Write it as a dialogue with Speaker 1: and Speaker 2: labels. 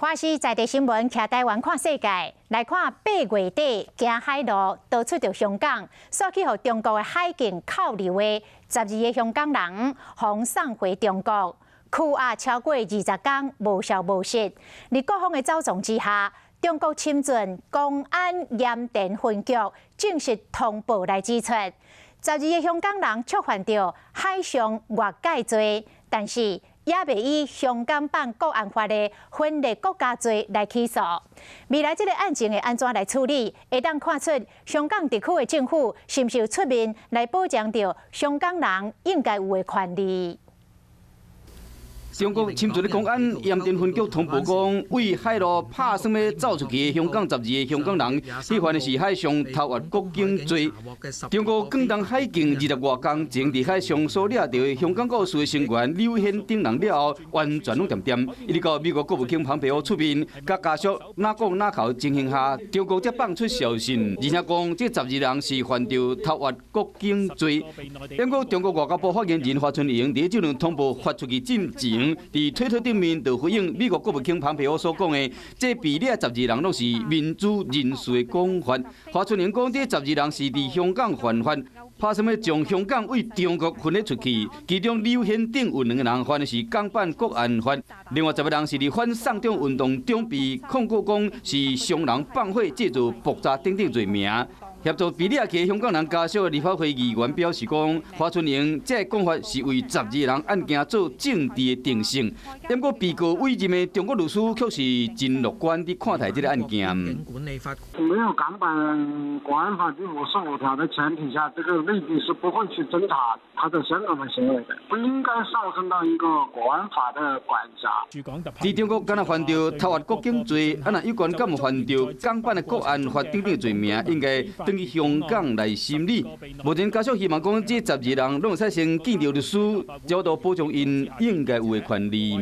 Speaker 1: 华视在地新闻，徛台湾看世界，来看8月底行海路逃出着香港，煞去互中国的海警扣留的12个香港人，互送回中国。拘押超过20天，无消无息。在各方的走动之下，中国深圳公安盐田分局正式通报来指出，12个香港人触犯着海上越界罪，但是也未以香港版国安法的分裂国家罪来起诉。未来这个案情会安怎来处理，会当看出香港地区的政府是毋是有出面来保障着香港人应该有的权利。
Speaker 2: 中国深圳的公安盐田分局通报讲，为海路拍算要走出去的香港12个香港人，被犯的是海上偷越国境罪。中国广东海警20多天前伫海上所掠到的香港故事的成员刘显等人了后，完全拢掂掂。伊直到美国国务卿蓬佩奥出面，甲家属哪讲哪口情形下，中国才放出消息，而且讲这12人是犯着偷越国境罪。不过，中国外交部发言人华春莹伫这轮通报发出去进前。伫推特顶面就回应美国国务卿蓬佩奥所讲的，这被掠12人拢是民主人士的讲法。华春莹讲，这12人是伫香港犯法，拍算要将香港为中国分裂出去。其中刘显等有2个人犯的是港版国安法，另外10个人是伫反送中运动中被控告讲是伤人放火、制造爆炸等等罪名。协助被掠去的香港人家属的立法会议员表示讲，华春莹这讲法是为12人案件做政治的定性。不过，被告委任的中国律师却是真乐观地看待这个案件。
Speaker 3: 没有港版国安法第55条的前提下，这个内地是不会去侦查他在香港的行为的，不应该上升到一个国安法的管辖。
Speaker 2: 在中国敢若犯着偷越国境罪，若有关敢有犯着港版的国安法等等罪名，应该登去香港来审理。目前家属希望讲，这12人拢会使先见到律师，找到保障因应该有的权利。